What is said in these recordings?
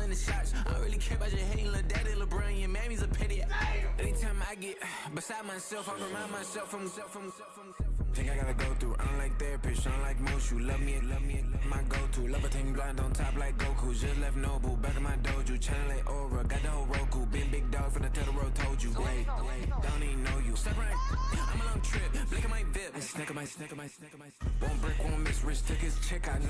calling the shots. I don't really care about your hating, little daddy, LeBron, your mammy's a pity. Anytime I get beside myself, I remind myself from. Think I gotta go through. I don't like therapists, I don't like most. You love me, my go-to. Love a team blind on top like Goku. Just left Noble, back in my dojo. Channel like Aura, got the whole Roku. Big dog from the tell the road told you. Wait, don't even know you. Step right, I'm a long trip. Blink of my VIP. Snicker my. One brick, one miss. Rich took his chick out.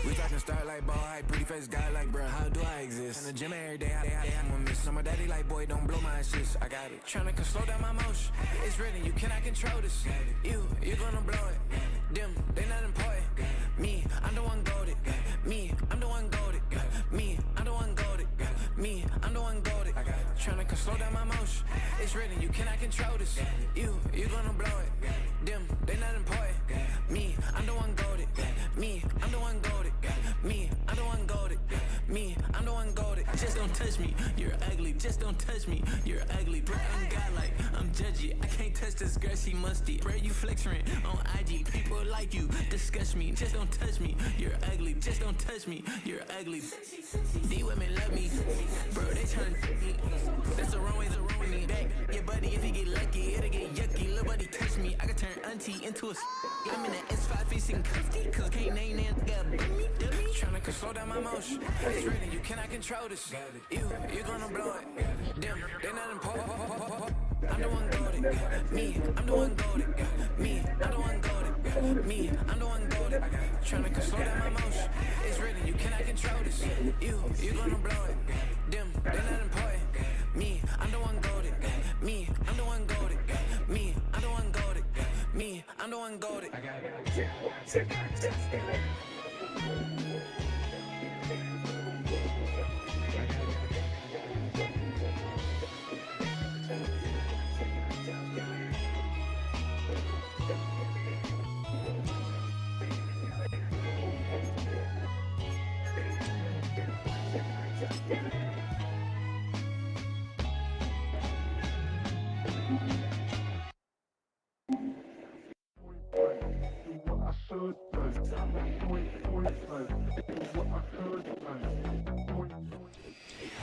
We talking start like ball high, pretty face guy like bruh. How do I exist? In the gym every day, I'm one miss. So my daddy like boy, don't blow my assist. I got it. Tryna slow down my motion. It's written, you cannot control this. You gonna blow it. Them, they not important. Me, I'm the one goated. Me, I'm the one goated. Me, I'm the one goated. Me, I'm the one goated. Tryna slow down my motion. It's written, you cannot control this. You gonna blow it. Them, they not important. Me, I'm the one goated. Me, I'm the one goated. Me, I'm the one goated. Me, I'm the one goated. Just don't touch me, you're ugly. Just don't touch me, you're ugly. Bro, I'm godlike, I'm judgy. I can't touch this girl, she musty. Bro, you flexing on IG. People like you disgust me. Just don't touch me, you're ugly. Just don't touch me, you're ugly. These women love me, bro, they tryna me. That's the wrong way to ruin me. Back your buddy, if he get lucky, it'll get yucky. Little buddy touch me, I can turn auntie into a I'm in that S5 facing cuffy, cause can't name that got me. Tryna slow down my motion. It's written, you cannot control this. You gonna blow it. Them, they not important. I'm the one goated. Me, I'm the one goated. Me, I'm the one goated. Me, I'm the one goated. Tryna slow down my motion. It's written, you cannot control this. You gonna blow it. Them, they not important. Me, I'm the one goated. Me, I'm the one goated. Me, I'm the one goated. Me, I'm the one goated.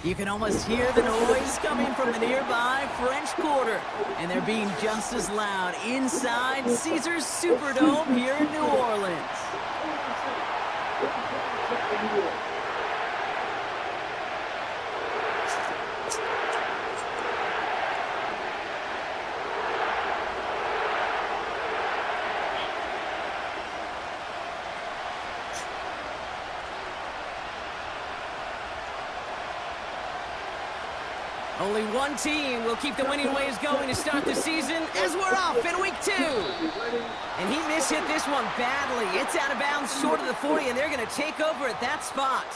You can almost hear the noise coming from the nearby French Quarter, and they're being just as loud inside Caesars Superdome here in New Orleans. Only one team will keep the winning ways going to start the season as we're off in week 2. And he mishit this one badly. It's out of bounds short of the 40, and they're going to take over at that spot.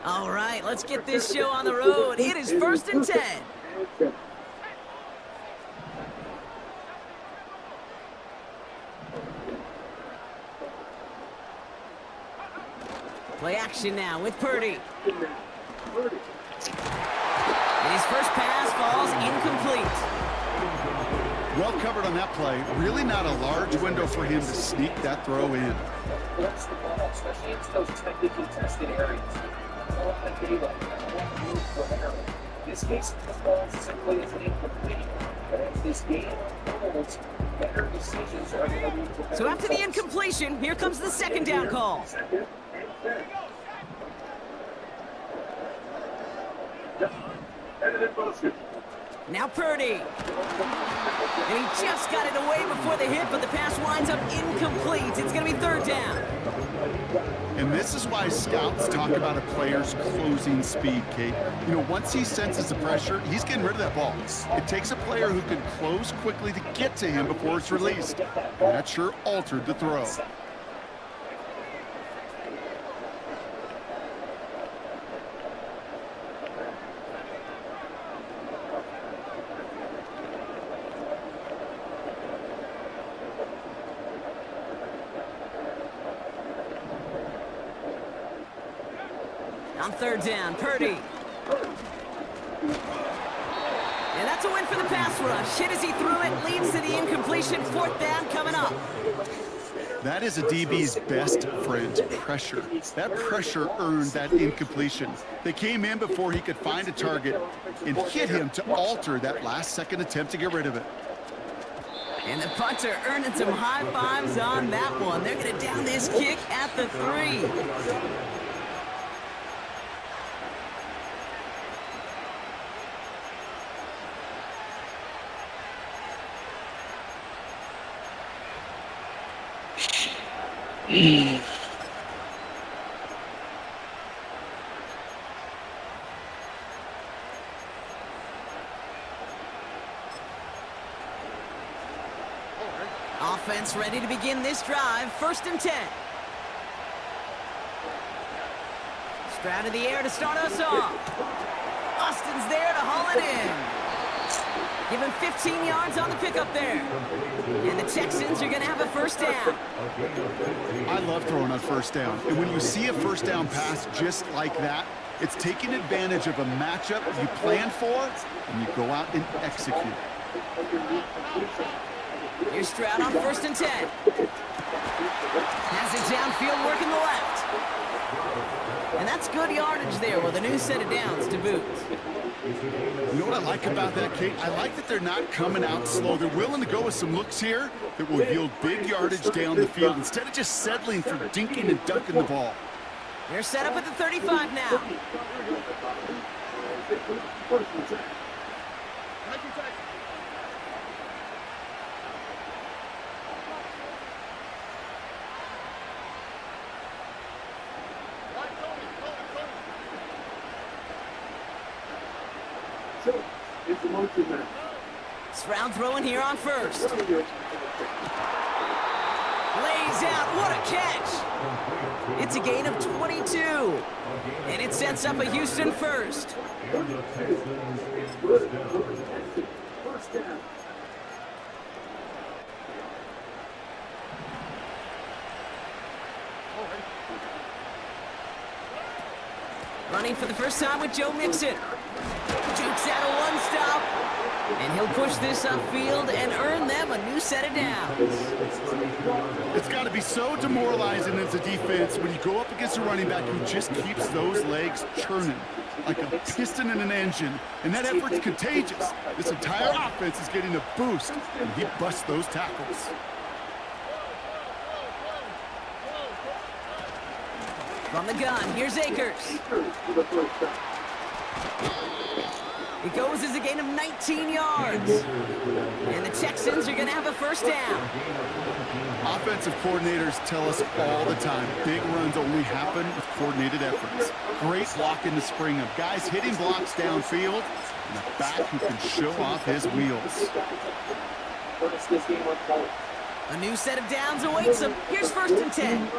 All right, let's get this show on the road. It is 1st and 10. Play action now with Purdy. And his first pass falls incomplete. Well covered on that play. Really not a large window for him to sneak that throw in. Especially into those technically tested areas. In this case, the ball simply is incomplete. But as this game unfolds, better decisions are going to be. So after the incompletion, here comes the second down call. Now Purdy. And he just got it away before the hit, but the pass winds up incomplete. It's going to be 3rd down. And this is why scouts talk about a player's closing speed, Kate. You know, once he senses the pressure, he's getting rid of that ball. It takes a player who can close quickly to get to him before it's released. And that sure altered the throw. On third down, Purdy. And that's a win for the pass rush. Hit as he threw it, leads to the incompletion. Fourth down coming up. That is a DB's best friend, pressure. That pressure earned that incompletion. They came in before he could find a target and hit him to alter that last-second attempt to get rid of it. And the punter earning some high fives on that one. They're going to down this kick at the 3. Offense ready to begin this drive. 1st and 10. Stroud in the air to start us off. Austin's there to haul it in. Give him 15 yards on the pickup there. And the Texans are going to have a 1st down. I love throwing on 1st down. And when you see a 1st down pass just like that, it's taking advantage of a matchup you plan for, and you go out and execute. Here's Stroud on 1st and 10. Has it downfield, working the left. And that's good yardage there with a new set of downs to boot. You know what I like about that, Kate? I like that they're not coming out slow. They're willing to go with some looks here that will yield big yardage down the field instead of just settling for dinking and dunking the ball. They're set up at the 35 now. Stroud throwing here on 1st. Lays out, what a catch! It's a gain of 22. And it sets up a Houston 1st. Running for the first time with Joe Mixon. Jukes out a 1-stop. And he'll push this upfield and earn them a new set of downs. It's got to be so demoralizing as a defense when you go up against a running back who just keeps those legs churning like a piston in an engine. And that effort's contagious. This entire offense is getting a boost, and he busts those tackles. From the gun, here's Akers. It goes as a gain of 19 yards. And the Texans are going to have a 1st down. Offensive coordinators tell us all the time, big runs only happen with coordinated efforts. Great block in the spring of guys hitting blocks downfield, and a back who can show off his wheels. A new set of downs awaits them. Here's 1st and 10.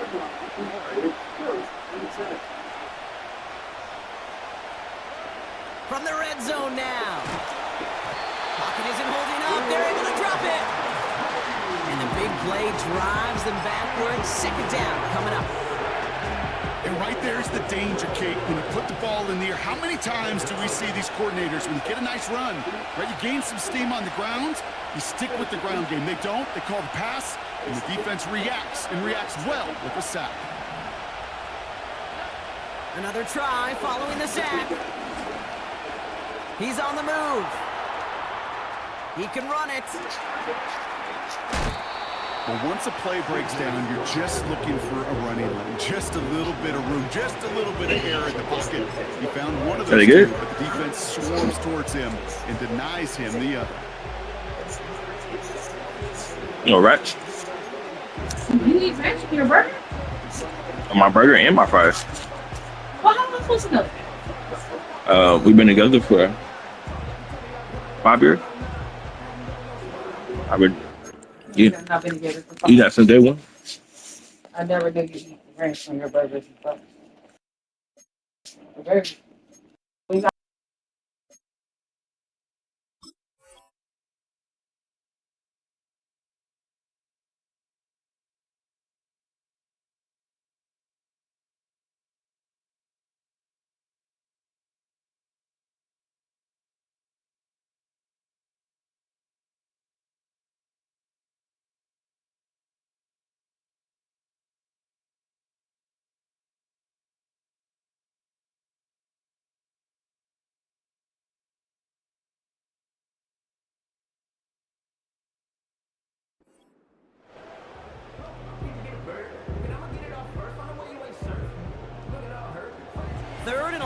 From the red zone now. Pocket isn't holding up. They're able to drop it. And the big play drives them backwards. 2nd down coming up. And right there's the danger, Kate. When you put the ball in the air, how many times do we see these coordinators, when you get a nice run, right, you gain some steam on the ground, you stick with the ground game. They don't. They call the pass, and the defense reacts, and reacts well with a sack. Another try following the sack. He's on the move. He can run it. Well, once a play breaks down, you're just looking for a running lane. Just a little bit of room, just a little bit of air in the pocket. He found one of those two, but the defense swarms towards him and denies him the other. All right. You eat ranch in your burger? My burger and my fries. Well, how am I supposed to know that? We've been together for 5 years. I've been, You have not been together for 5 you got some day one. I never knew you eat ranch on your burgers and stuff. The burger.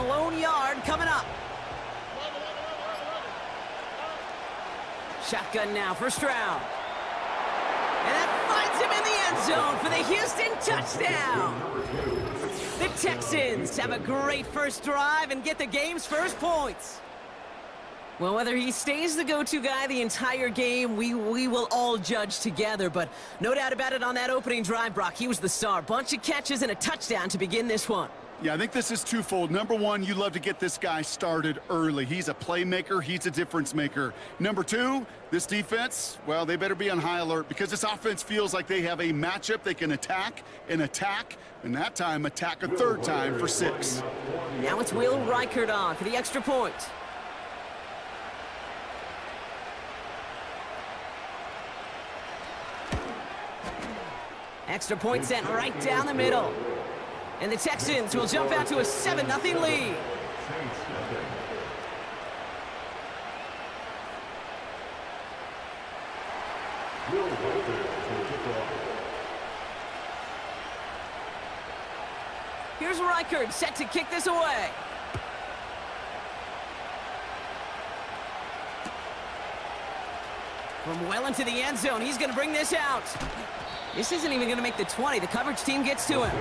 lone yard coming up. Shotgun now, first round. And that finds him in the end zone for the Houston touchdown. The Texans have a great first drive and get the game's first points. Well, whether he stays the go-to guy the entire game, we will all judge together. But no doubt about it on that opening drive, Brock, he was the star. Bunch of catches and a touchdown to begin this one. Yeah, I think this is twofold. Number one, you love to get this guy started early. He's a playmaker. He's a difference maker. Number two, this defense, well, they better be on high alert because this offense feels like they have a matchup they can attack, and that time attack a third time for 6. Now it's Will Reichert on for the extra point. Extra point sent right down the middle. And the Texans will jump out to a 7-0 lead. Here's Reichert set to kick this away. From well into the end zone, he's going to bring this out. This isn't even going to make the 20. The coverage team gets to him.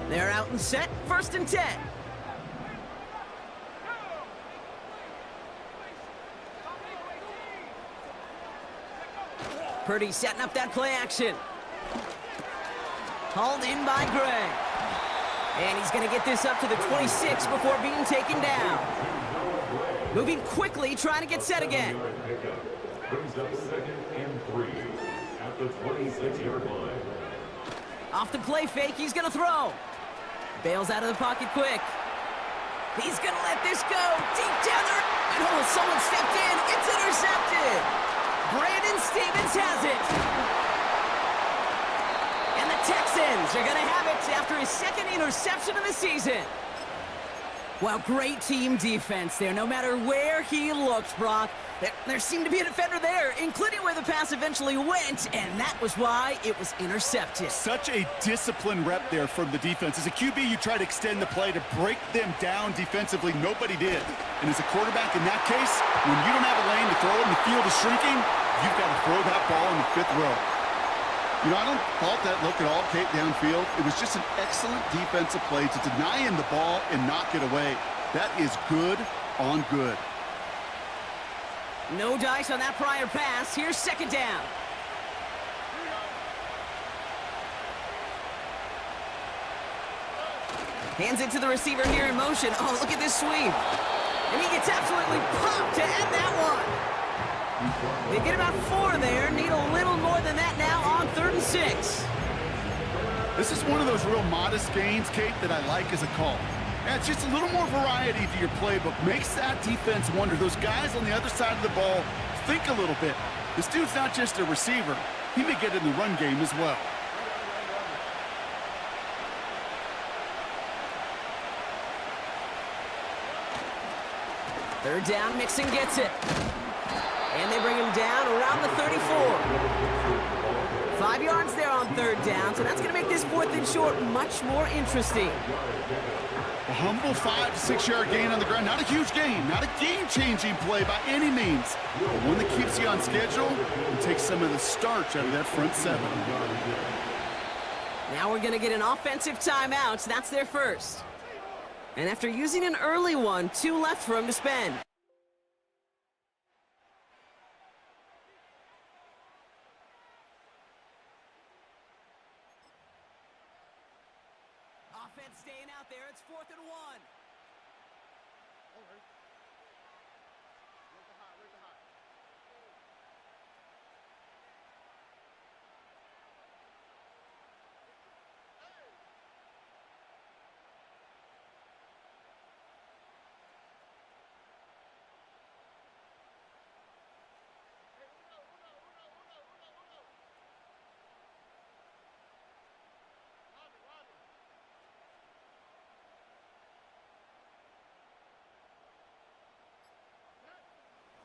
They're out and set, 1st and 10. Purdy setting up that play action. Hauled in by Gray. And he's going to get this up to the 26 before being taken down. Moving quickly, trying to get set again. Brings up 2nd and 3 at the 26-yard line. Off the play fake, he's going to throw. Bails out of the pocket quick. He's going to let this go. Deep down there. And oh, someone stepped in. It's intercepted. Brandon Stevens has it. And the Texans are going to have it after his 2nd interception of the season. Well, great team defense there. No matter where he looked, Brock, there seemed to be a defender there, including where the pass eventually went, and that was why it was intercepted. Such a disciplined rep there from the defense. As a QB, you try to extend the play to break them down defensively. Nobody did. And as a quarterback in that case, when you don't have a lane to throw and the field is shrinking, you've got to throw that ball in the 5th row. You know, I don't fault that look at all, Kate, downfield. It was just an excellent defensive play to deny him the ball and knock it away. That is good on good. No dice on that prior pass. Here's 2nd down. Hands it to the receiver here in motion. Oh, look at this sweep. And he gets absolutely popped to end that one. They get about 4 there. Need a little more than that now on 3rd and 6. This is one of those real modest gains, Kate, that I like as a call. And it's just a little more variety to your playbook. Makes that defense wonder. Those guys on the other side of the ball think a little bit. This dude's not just a receiver. He may get in the run game as well. Third down, Mixon gets it. And they bring him down around the 34. 5 yards there on 3rd down, so that's going to make this 4th and short much more interesting. A humble 5 to 6 yard gain on the ground. Not a huge gain, not a game-changing play by any means, but one that keeps you on schedule and takes some of the starch out of that front 7. Now we're going to get an offensive timeout, so that's their first. And after using an early one, 2 left for him to spend. Offense staying out there. It's 4th and 1.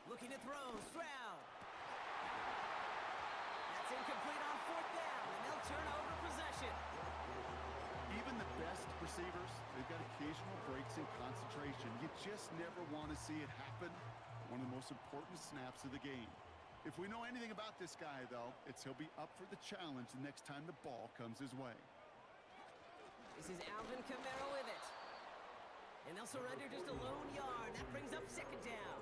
Looking to throw, Stroud. That's incomplete on 4th down, and they'll turn over possession. Even the best receivers, they've got occasional breaks in concentration. You just never want to see it happen. One of the most important snaps of the game. If we know anything about this guy, though, it's he'll be up for the challenge the next time the ball comes his way. This is Alvin Kamara with it. And they'll surrender just a lone yard. That brings up 2nd down.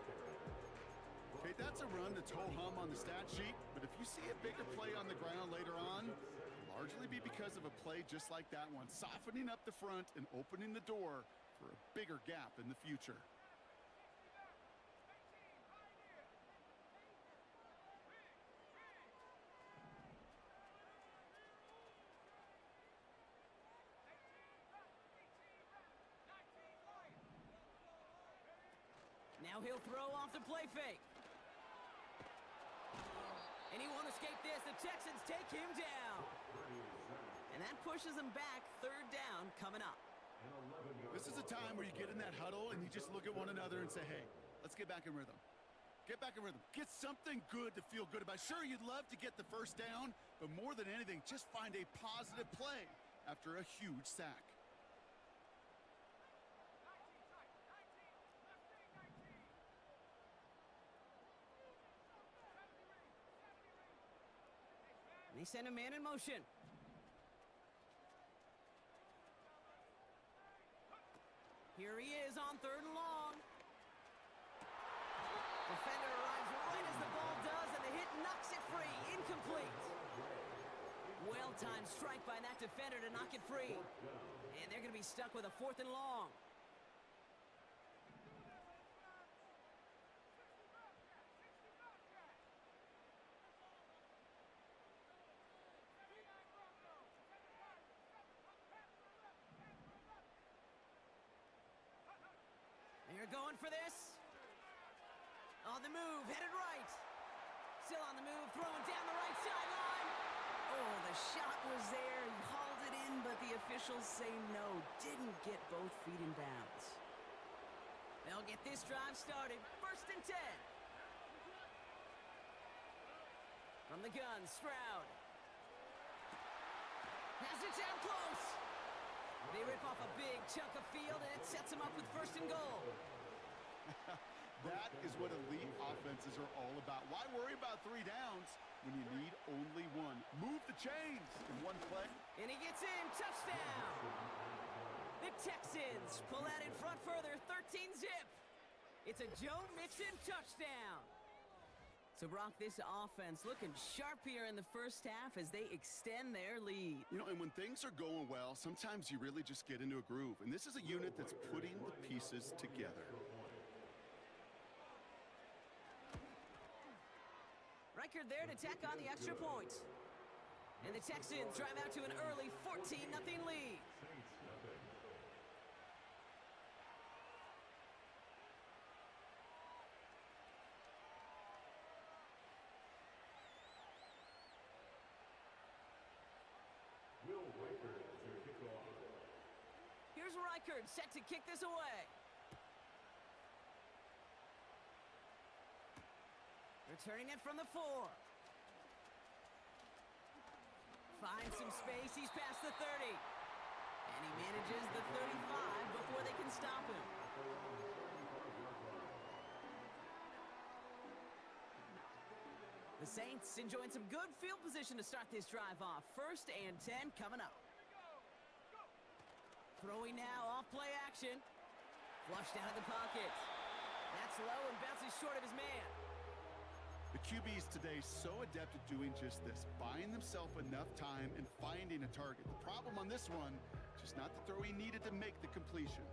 Okay, that's a run that's ho-hum on the stat sheet, but if you see a bigger play on the ground later on, it'll largely be because of a play just like that one, softening up the front and opening the door for a bigger gap in the future. Now he'll throw off the play fake. And he won't escape this. The Texans take him down. And that pushes him back. 3rd down coming up. This is a time where you get in that huddle and you just look at one another and say, hey, let's get back in rhythm. Get back in rhythm. Get something good to feel good about. Sure, you'd love to get the 1st down, but more than anything, just find a positive play after a huge sack. And he sent a man in motion. Here he is on 3rd and long. Defender arrives right as the ball does, and the hit knocks it free. Incomplete. Well-timed strike by that defender to knock it free. And they're going to be stuck with a 4th and long. They're going for this. On the move, headed right. Still on the move, throwing down the right sideline. Oh, the shot was there. He hauled it in, but the officials say no. Didn't get both feet in bounds. They'll get this drive started. 1st and 10. From the gun, Stroud. Has it down close. They rip off a big chunk of field, and it sets them up with 1st and goal. That is what elite offenses are all about. Why worry about 3 downs when you need only 1? Move the chains in 1 play. And he gets in. Touchdown. The Texans pull out in front further. 13-zip. It's a Joe Mixon touchdown. So, Brock, this offense looking sharp here in the 1st half as they extend their lead. You know, and when things are going well, sometimes you really just get into a groove. And this is a unit that's putting the pieces together. Reichard there to tack on the extra point. And the Texans drive out to an early 14-0 lead. Here's Reichard set to kick this away. Returning it from the 4. Finds some space. He's past the 30. And he manages the 35 before they can stop him. The Saints enjoying some good field position to start this drive off. 1st and 10 coming up. Throwing now off play action. Flushed out of the pocket. That's low and bounces short of his man. The QBs today so adept at doing just this, buying themselves enough time and finding a target. The problem on this one, just not the throw he needed to make the completion.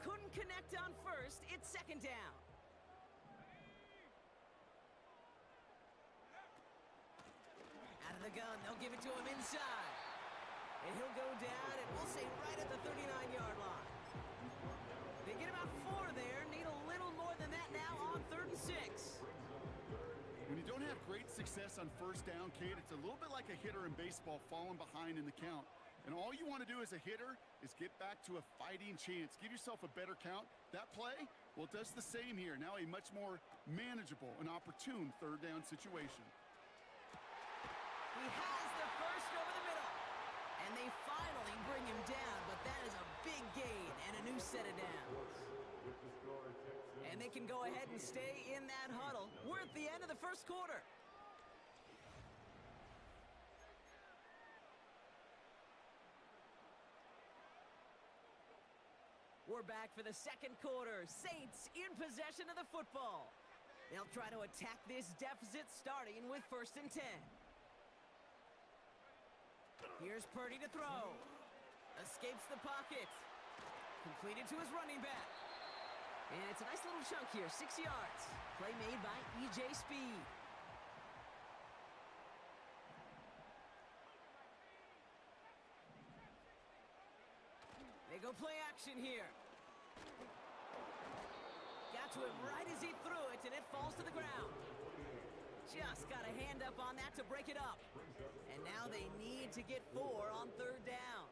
Couldn't connect on 1st. It's 2nd down. Out of the gun, they'll give it to him inside. And he'll go down, and we'll say right at the 39-yard line. They get about 4 there, need a little more than that now on 3rd and 6. When you don't have great success on first down, Kate, it's a little bit like a hitter in baseball falling behind in the count. And all you want to do as a hitter is get back to a fighting chance. Give yourself a better count. That play, well, it does the same here. Now a much more manageable and opportune third down situation. He has the first over the middle. And they finally bring him down, but that is a big gain and a new set of downs. And they can go ahead and stay in that huddle. We're at the end of the first quarter. We're back for the second quarter. Saints in possession of the football. They'll try to attack this deficit starting with 1st and 10. Here's Purdy to throw. Escapes the pocket. Completed to his running back. And it's a nice little chunk here, 6 yards. Play made by E.J. Speed. They go play action here. Got to him right as he threw it, and it falls to the ground. Just got a hand up on that to break it up. And now they need to get 4 on 3rd down.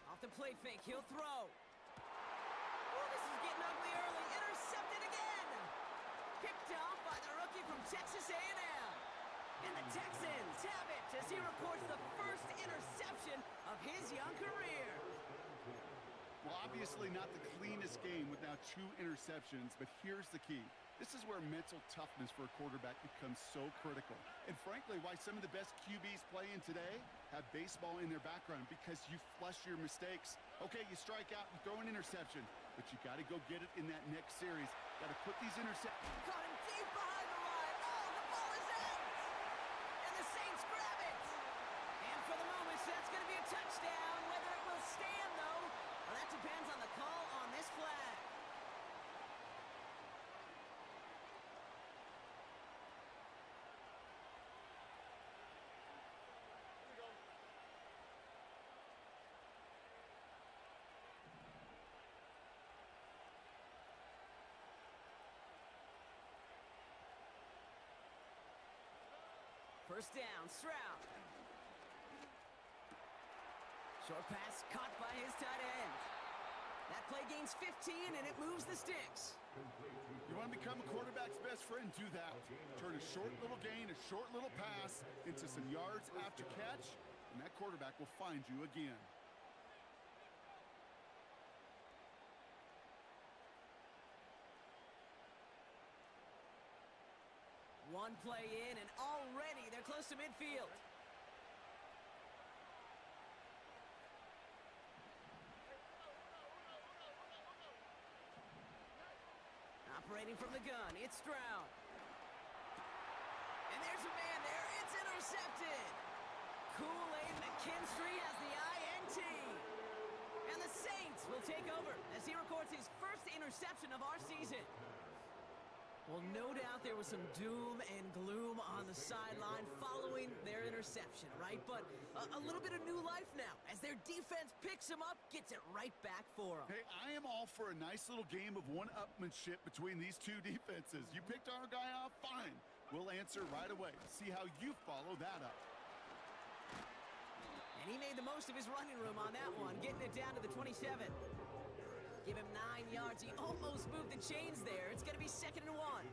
Off the play fake, he'll throw. Oh, this is getting ugly early. Intercepted again. Picked off by the rookie from Texas A&M. And the Texans have it as he reports the first interception of his young career. Well, obviously not the cleanest game with now 2 interceptions, but here's the key. This is where mental toughness for a quarterback becomes so critical. And frankly, why some of the best QBs playing today have baseball in their background, because you flush your mistakes. Okay, you strike out and throw an interception, but you got to go get it in that next series. Got to put these interceptions. Caught him deep behind the line. Oh, the ball is out. And the Saints grab it. And for the moment, that's going to be a touchdown. Whether it will stand, though, well, that depends on the call on this flag. First down, Stroud. Short pass caught by his tight end. That play gains 15, and it moves the sticks. You want to become a quarterback's best friend? Do that. Turn a short little gain, a short little pass into some yards after catch, and that quarterback will find you again. One play in, and already they're close to midfield. Operating from the gun, it's Stroud. And there's a man there, it's intercepted. Kool-Aid McKinstry has the INT. And the Saints will take over as he records his first interception of our season. Well, no doubt there was some doom and gloom on the sideline following their interception, right? But a little bit of new life now as their defense picks him up, gets it right back for them. Hey, I am all for a nice little game of one-upmanship between these two defenses. You picked our guy off, fine. We'll answer right away. See how you follow that up. And he made the most of his running room on that one, getting it down to the 27. Give him 9 yards. He almost moved the chains there. It's going to be 2nd and 1.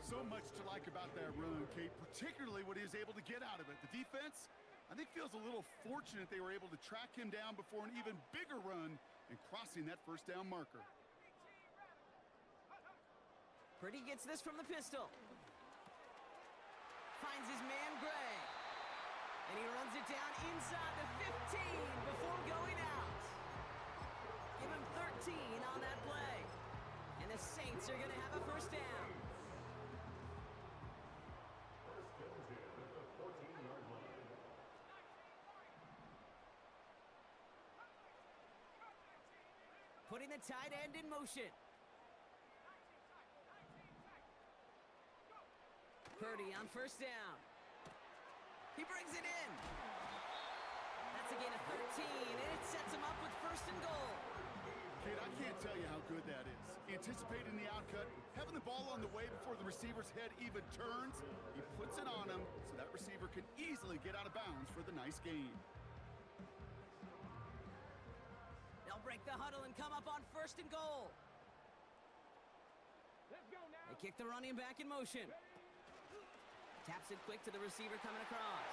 So much to like about that run, Kate, particularly what he was able to get out of it. The defense, I think, feels a little fortunate they were able to track him down before an even bigger run and crossing that first down marker. Purdy gets this from the pistol. Finds his man, Gray. And he runs it down inside the 15 before going out. Give him 13 on that play. And the Saints are going to have a first down. First and 10 at the 14-yard line. Putting the tight end in motion. Purdy on first down. He brings it in. That's a gain of 13, and it sets him up with 1st and goal. Kid, I can't tell you how good that is. Anticipating the outcut, having the ball on the way before the receiver's head even turns, he puts it on him so that receiver can easily get out of bounds for the nice gain. They'll break the huddle and come up on 1st and goal. Let's go now. They kick the running back in motion. Taps it quick to the receiver coming across.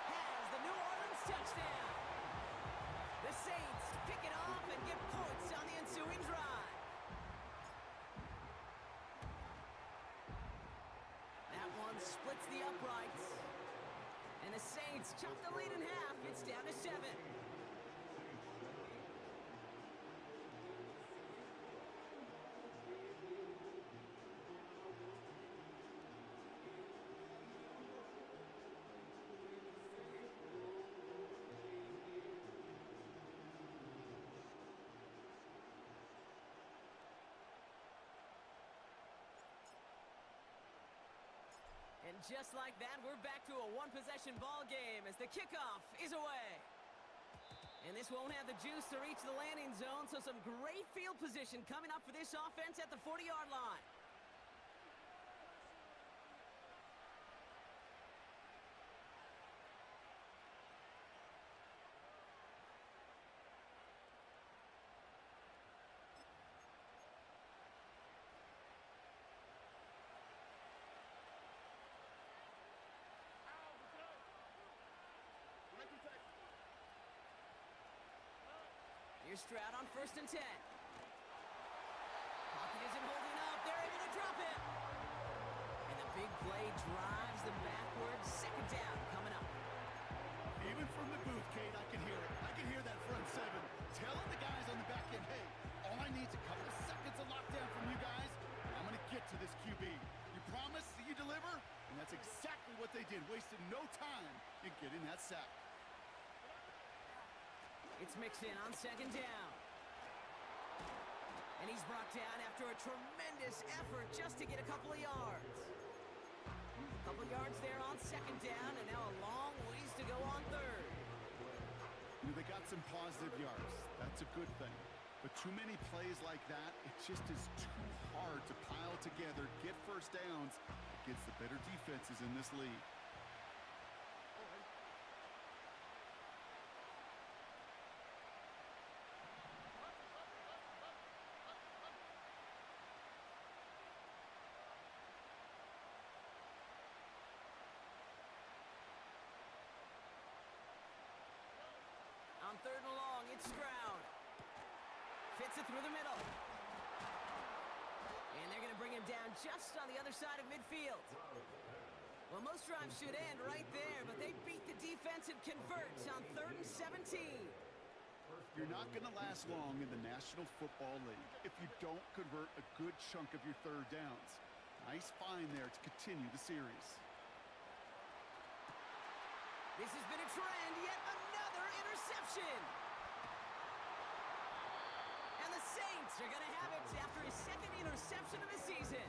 Has the New Orleans touchdown. The Saints pick it off and get points on the ensuing drive. That one splits the uprights. And the Saints chop the lead in half. It's down to 7. And just like that, we're back to a one-possession ball game as the kickoff is away. And this won't have the juice to reach the landing zone, so some great field position coming up for this offense at the 40-yard line. Here's Stroud on 1st and 10. Pocket isn't holding up. They're able to drop it. And the big play drives them backwards. 2nd down coming up. Even from the booth, Kate, I can hear it. I can hear that front 7 telling the guys on the back end, hey, all I need is a couple of seconds of lockdown from you guys, and I'm going to get to this QB. You promise that you deliver? And that's exactly what they did. Wasted no time in getting that sack. It's mixed in on 2nd down. And he's brought down after a tremendous effort just to get a couple of yards. A couple of yards there on 2nd down, and now a long ways to go on 3rd. You know, they got some positive yards. That's a good thing. But too many plays like that, it just is too hard to pile together, get first downs against the better defenses in this league. On 3rd and long, it's Stroud. Fits it through the middle. And they're going to bring him down just on the other side of midfield. Well, most drives should end right there, but they beat the defense and convert on 3rd and 17. You're not going to last long in the National Football League if you don't convert a good chunk of your 3rd downs. Nice find there to continue the series. This has been a trend, yet another interception. And the Saints are going to have it after his 2nd interception of the season.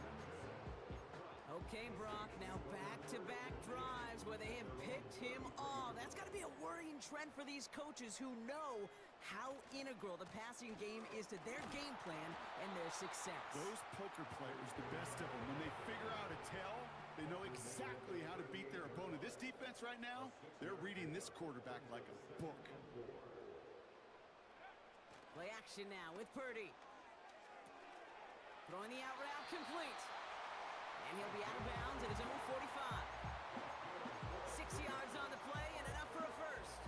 Okay, Brock, now back-to-back drives where they have picked him off. That's got to be a worrying trend for these coaches who know how integral the passing game is to their game plan and their success. Those poker players, the best of them, when they figure out a tell, they know exactly how to beat their opponent. This defense right now, they're reading this quarterback like a book. Play action now with Purdy. Throwing the out route complete. And he'll be out of bounds at his own 45. 6 yards on the play and enough for a first.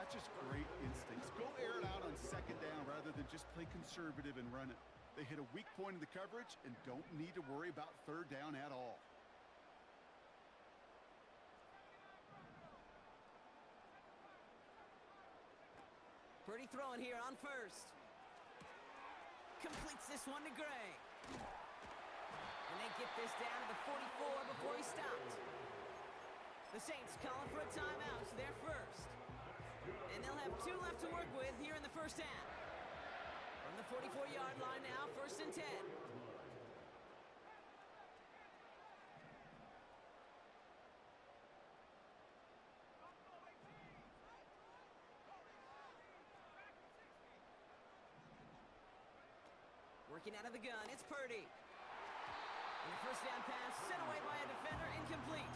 That's just great instincts. Go air it out on 2nd down rather than just play conservative and run it. They hit a weak point in the coverage and don't need to worry about 3rd down at all. Purdy throwing here on 1st. Completes this one to Gray. And they get this down to the 44 before he stopped. The Saints calling for a timeout, so they're first. And they'll have 2 left to work with here in the 1st half. From the 44-yard line now, 1st and 10. Working out of the gun, it's Purdy. And the first down pass sent away by a defender, incomplete.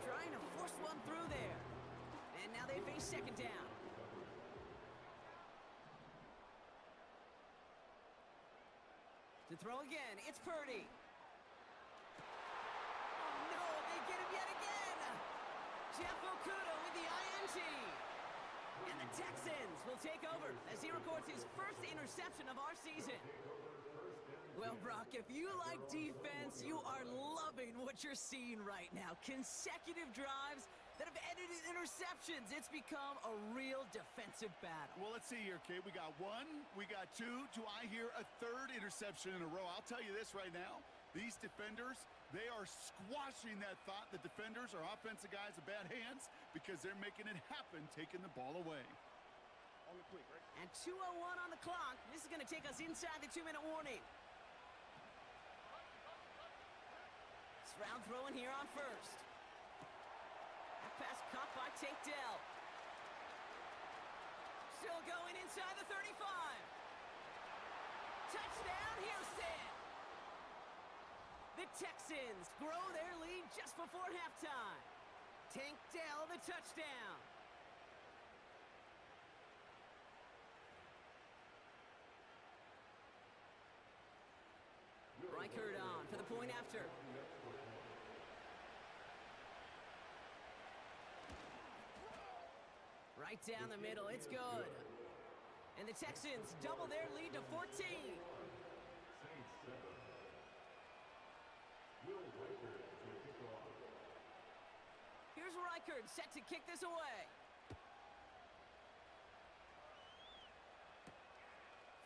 Trying to force one through there. And now they face second down. To throw again, it's Purdy. Oh no, they get him yet again! Jeff Okuda with the INT. And the Texans will take over as he records his first interception of our season. Well, Brock, if you like defense, you are loving what you're seeing right now. Consecutive drives that have ended in interceptions. It's become a real defensive battle. Well, let's see here, Kate. We got one, we got two. Do I hear a third interception in a row? I'll tell you this right now. These defenders, they are squashing that thought. The defenders are offensive guys with bad hands because they're making it happen, taking the ball away. On the quick, right? And 2:01 on the clock. This is going to take us inside the 2-minute warning. Round throwing here on first. That pass caught by Tate Dell. Still going inside the 35. Touchdown, Houston! The Texans grow their lead just before halftime. Tank Dell, the touchdown. Reichert on for the point after. Right down the middle, it's good. And the Texans double their lead to 14. Saints 7. Will Reichert to kick off. Here's Reichert set to kick this away.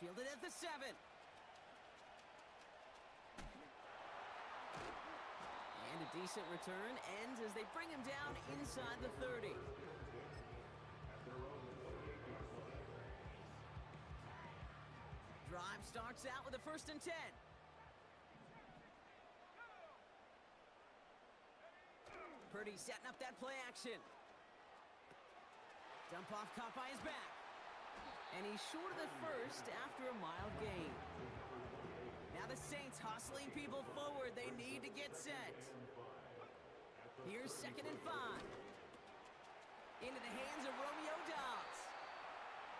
Fielded at the 7. And a decent return ends as they bring him down inside the 30. Drive starts out with a 1st and 10. Purdy setting up that play action. Dump off caught by his back. And he's short of the first after a mild gain. Now the Saints hustling people forward. They need to get set. Here's 2nd and 5. Into the hands of Romeo Dobbs.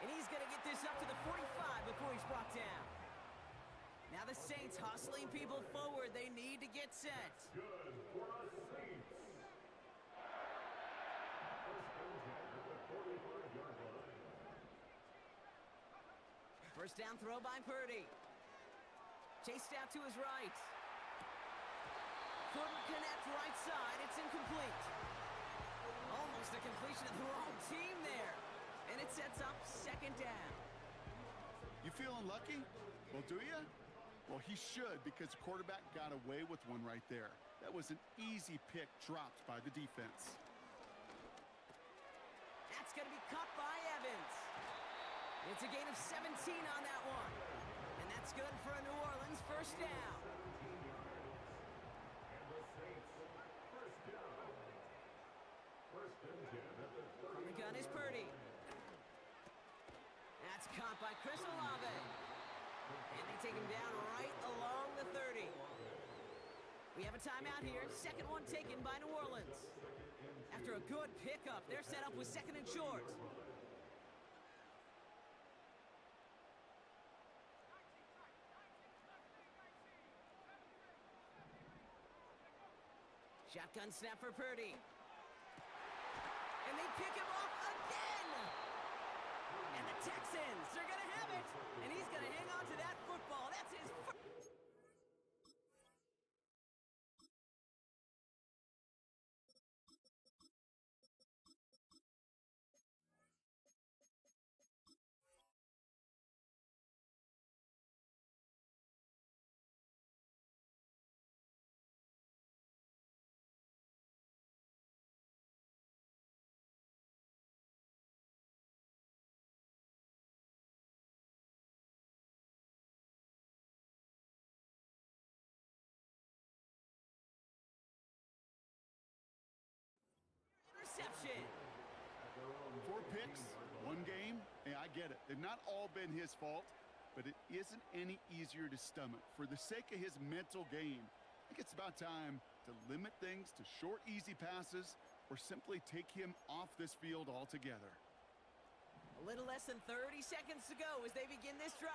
And he's going to get this up to the 45 before he's brought down. Now the Saints hustling people forward. They need to get set. Good for the Saints. First and 10 at the 45-yard line. First down throw by Purdy. Chased out to his right. Couldn't connect right side. It's incomplete. Almost a completion of the wrong team there. And it sets up 2nd down. You feeling lucky? Well, do you? Well, he should, because the quarterback got away with one right there. That was an easy pick dropped by the defense. That's going to be caught by Evans. It's a gain of 17 on that one. And that's good for a New Orleans 1st down. And the Saints, 1st down. 1st and 10 at the 30. From the gun is Purdy. That's caught by Chris Olave. And they take him down right along the 30. We have a timeout here. 2nd one taken by New Orleans. After a good pickup, they're set up with 2nd and short. Shotgun snap for Purdy. And they pick him off again! And the Texans are going to have it! And he's going to hang on to that football. That's his first. Interception. 4 picks, 1 game. Hey, I get it. They've not all been his fault, but it isn't any easier to stomach. For the sake of his mental game, I think it's about time to limit things to short, easy passes or simply take him off this field altogether. A little less than 30 seconds to go as they begin this drive.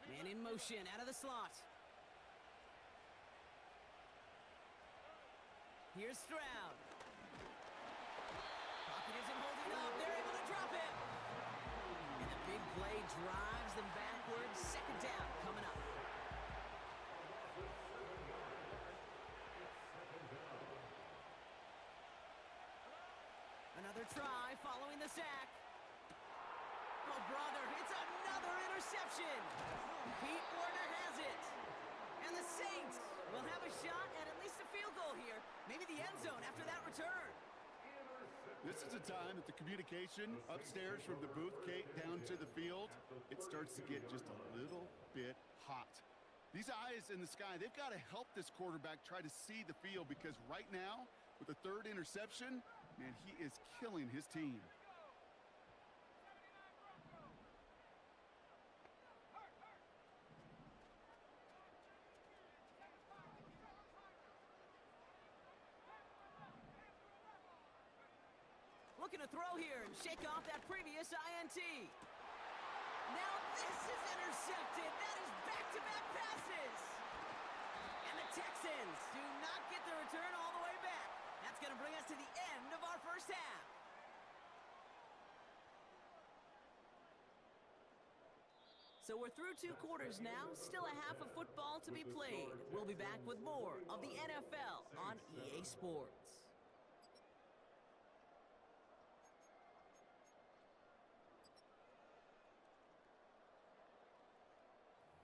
Man in motion, out of the slot. Here's Stroud. Pocket isn't holding up. They're able to drop it. And the big play drives them backwards. Second down coming up. Another try following the sack. Oh, brother, it's another interception. Pete Warner has it. And the Saints will have a shot at least a field goal here. Maybe the end zone after that return. This is a time that the communication upstairs from the booth, Kate, down to the field, it starts to get just a little bit hot. These eyes in the sky, they've got to help this quarterback try to see the field, because right now, with the third interception, man, he is killing his team. Looking to throw here and shake off that previous INT. Now this is intercepted. That is back-to-back passes. And the Texans do not get the return all the way back. That's going to bring us to the end of our first half. So we're through 2 quarters now. Still a half of football to be played. We'll be back with more of the NFL on EA Sports.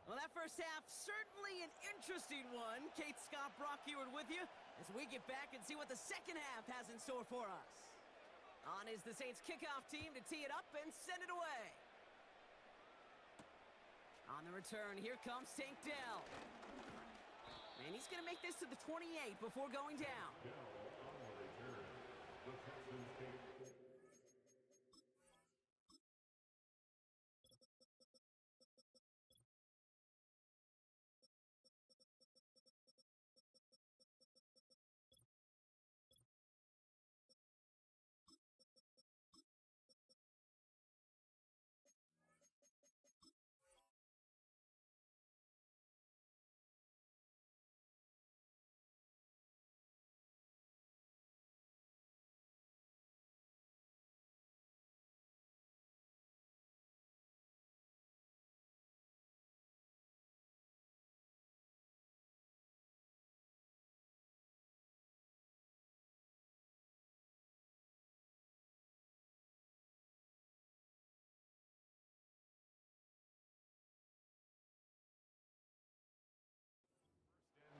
Well, that first half, certainly an interesting one. Kate, Scott, Brock Ewart with you as we get back and see what the second half has in store for us. On is the Saints kickoff team to tee it up and send it away. On the return, here comes Tank Dell. And he's going to make this to the 28 before going down. Now, on the return, the Texans take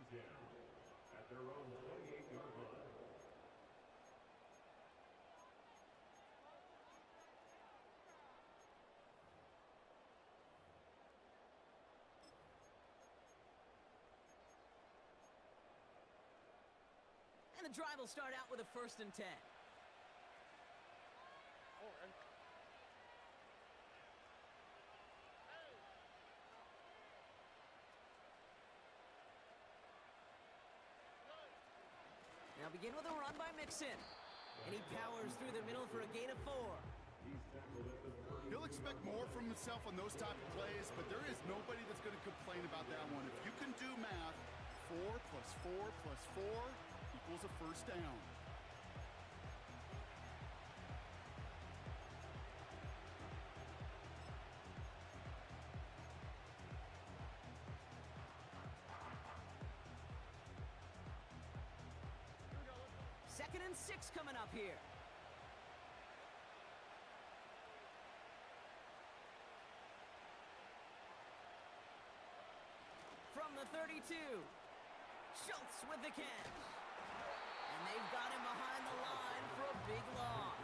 and 10 at their own 28-yard line. And the drive will start out with a 1st and 10. Now begin with a run by Mixon. And he powers through the middle for a gain of 4. He's tackled at the 30. He'll expect more from himself on those type of plays, but there is nobody that's going to complain about that one. If you can do math, 4 plus 4 plus 4 equals a first down. Second and 6 coming up here. From the 32, Schultz with the catch. And they've got him behind the line for a big loss.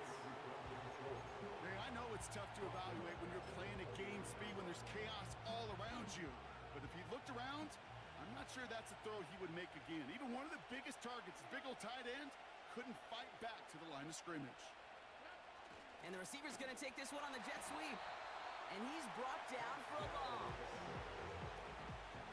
Hey, I know it's tough to evaluate when you're playing at game speed when there's chaos all around you. But if you looked around, I'm I'm not sure that's a throw he would make again. Even one of the biggest targets, big old tight end, couldn't fight back to the line of scrimmage. And the receiver's going to take this one on the jet sweep. And he's brought down for a loss.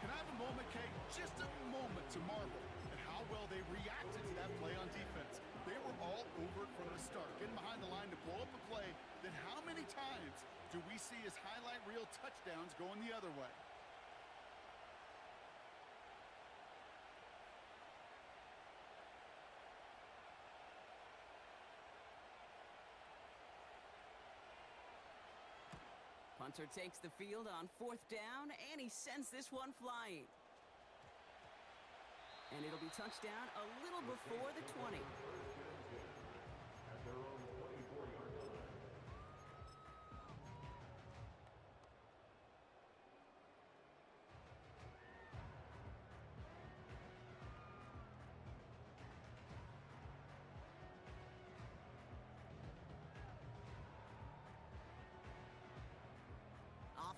Can I have a moment, Kate? Just a moment to marvel at how well they reacted to that play on defense. They were all over it from the start, getting behind the line to blow up a play. Then how many times do we see his highlight reel touchdowns going the other way? Punter takes the field on 4th down, and he sends this one flying. And it'll be touchdown a little before the 20. At their own 24-yard line.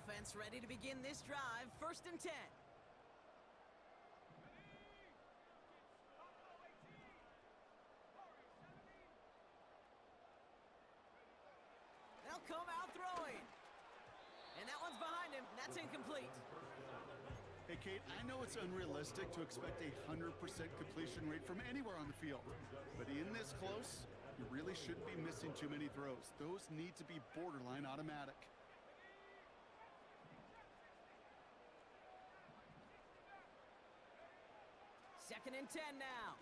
Offense ready to begin this drive. 1st and 10. They'll come out throwing. And that one's behind him. That's incomplete. Hey, Kate, I know it's unrealistic to expect a 100% completion rate from anywhere on the field. But in this close, you really shouldn't be missing too many throws. Those need to be borderline automatic. Second and 10 now.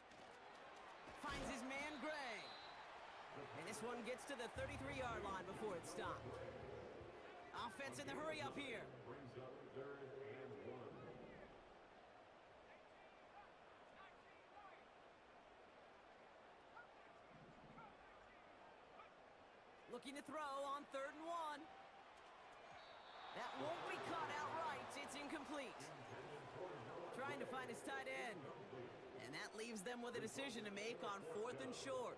Finds his man, Gray. And this one gets to the 33-yard line before it's stopped. Offense in the hurry up here. Brings up 3rd and 1. Looking to throw on 3rd and 1. That won't be caught outright. It's incomplete. Trying to find his tight end. And that leaves them with a decision to make on 4th and short.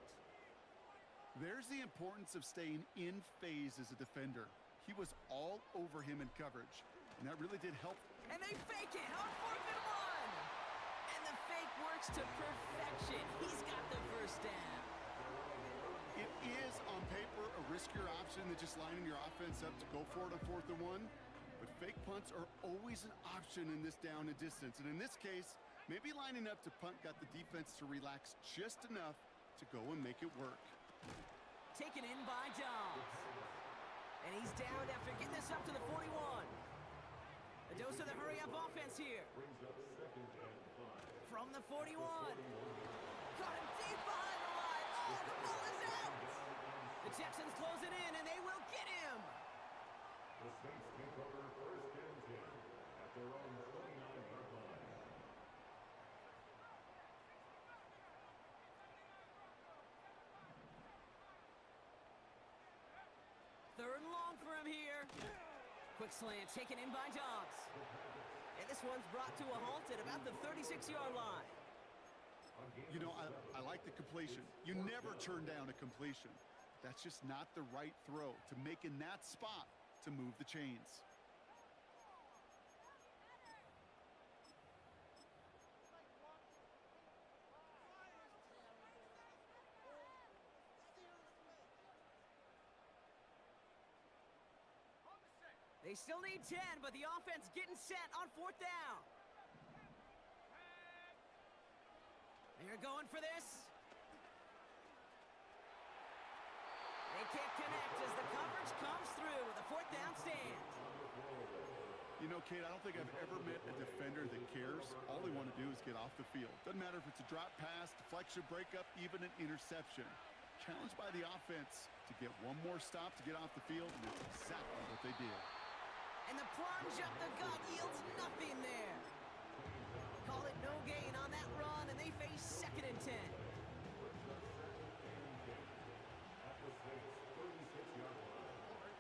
There's the importance of staying in phase as a defender. He was all over him in coverage, and that really did help. And they fake it on 4th and 1. And the fake works to perfection. He's got the first down. It is, on paper, a riskier option than just lining your offense up to go for it on 4th and 1. But fake punts are always an option in this down and distance. And in this case, maybe lining up to punt got the defense to relax just enough to go and make it work. Taken in by Dobbs. And he's down after getting this up to the 41. A dose of the hurry-up offense here. Brings up 2nd and 5. From the 41. Got him deep behind the line. Oh, the ball is out. The Texans close it in, and they will get him. The Saints take over 1st and 10 at their own 29-yard line. Third and long for him here. Quick slant taken in by Dobbs. And this one's brought to a halt at about the 36-yard line. You know, I like the completion. You never turn down a completion. That's just not the right throw to make in that spot to move the chains. They still need 10, but the offense getting set on 4th down. They're going for this. They can't connect as the coverage comes through with a 4th down stand. You know, Kate, I don't think I've ever met a defender that cares. All they want to do is get off the field. Doesn't matter if it's a drop pass, deflection, breakup, even an interception. Challenged by the offense to get one more stop to get off the field, and that's exactly what they did. And the plunge up the gut yields nothing there. Call it no gain on that run, and they face 2nd and 10. At the Saints' 36-yard line.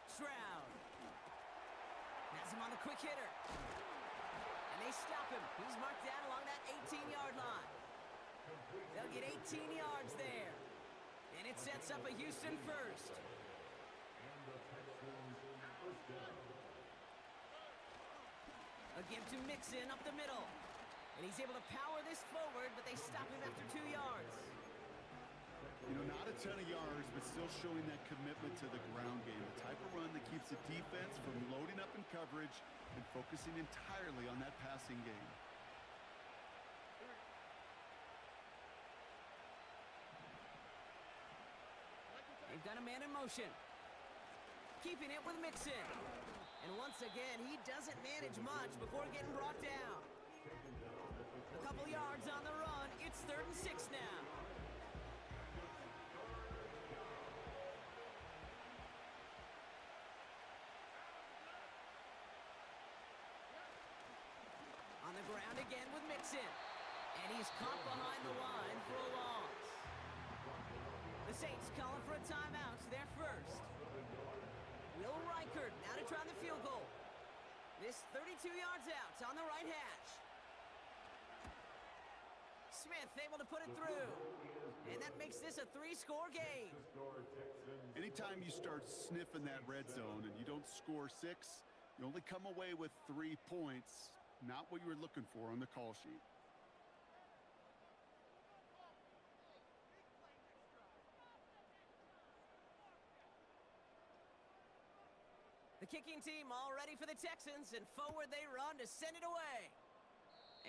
Stroud has him on the quick hitter. And they stop him. He's marked down along that 18-yard line. They'll get 18 yards there. And it sets up a Houston first. And the Texans first down. A give to Mixon up the middle. And he's able to power this forward, but they stop him after 2 yards. You know, not a ton of yards, but still showing that commitment to the ground game. The type of run that keeps the defense from loading up in coverage and focusing entirely on that passing game. They've got a man in motion. Keeping it with Mixon. And once again, he doesn't manage much before getting brought down. A couple yards on the run. It's 3rd and 6 now. On the ground again with Mixon. And he's caught behind the line for a loss. The Saints calling for a timeout. They're first. Will Reichert now to try the field goal. This 32 yards out on the right hash. Smith able to put it through. And that makes this a 3-score game. Anytime you start sniffing that red zone and you don't score 6, you only come away with 3 points. Not what you were looking for on the call sheet. The kicking team all ready for the Texans, and forward they run to send it away.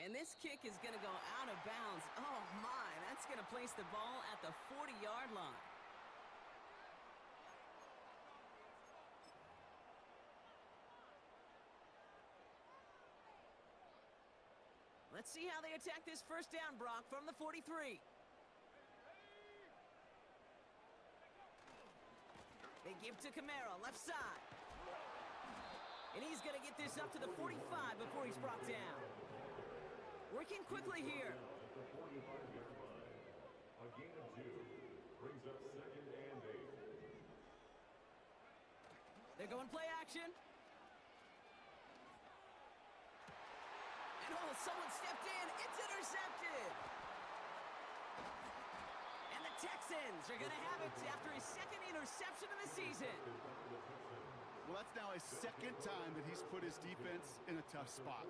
And this kick is going to go out of bounds. Oh, my. That's going to place the ball at the 40-yard line. Let's see how they attack this first down, Brock, from the 43. They give to Kamara, left side. And he's going to get this up to the 45 before he's brought down. Working quickly here. At the 45-yard line. A gain of 2 brings up 2nd and 8. They're going play action. And oh, someone stepped in. It's intercepted. And the Texans are going to have it after his 2nd interception of the season. Well, that's now his 2nd time that he's put his defense in a tough spot.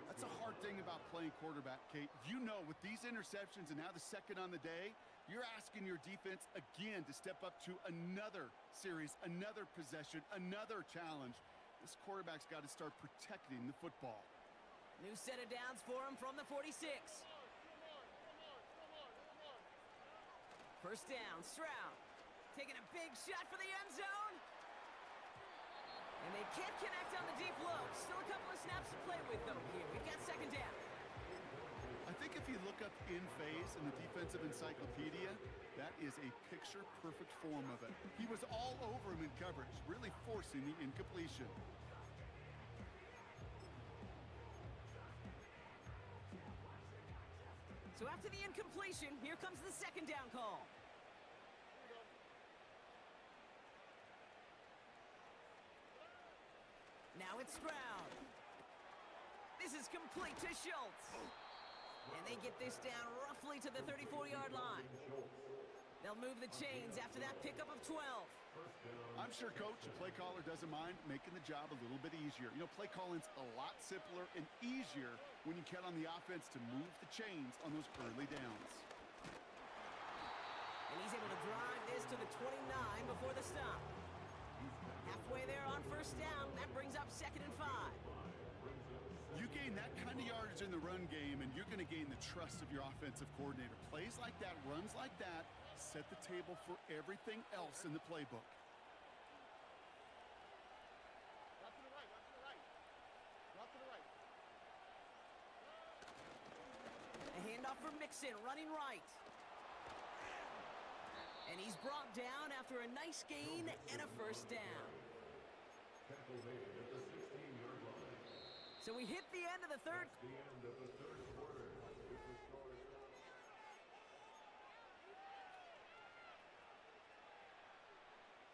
That's a hard thing about playing quarterback, Kate. You know, with these interceptions and now the 2nd on the day, you're asking your defense again to step up to another series, another possession, another challenge. This quarterback's got to start protecting the football. New set of downs for him from the 46. First down, Stroud. Taking a big shot for the end zone. And they can't connect on the deep low. Still a couple of snaps to play with, though, here. We've got 2nd down. I think if you look up in phase in the defensive encyclopedia, that is a picture-perfect form of it. He was all over him in coverage, really forcing the incompletion. So after the incompletion, here comes the 2nd down call. Now it's Stroud. This is complete to Schultz. And they get this down roughly to the 34-yard line. They'll move the chains after that pickup of 12. I'm sure, Coach, the play caller doesn't mind making the job a little bit easier. You know, play calling's a lot simpler and easier when you count on the offense to move the chains on those early downs. And he's able to drive this to the 29 before the stop. Halfway there on first down, that brings up 2nd and 5. You gain that kind of yardage in the run game, and you're going to gain the trust of your offensive coordinator. Plays like that, runs like that, set the table for everything else in the playbook. Drop to the right, drop to the right. Drop to the right. A handoff for Mixon, running right. And he's brought down after a nice gain and a first down. Tackle made at the 16-yard line. So we hit the end of the third. The end of the third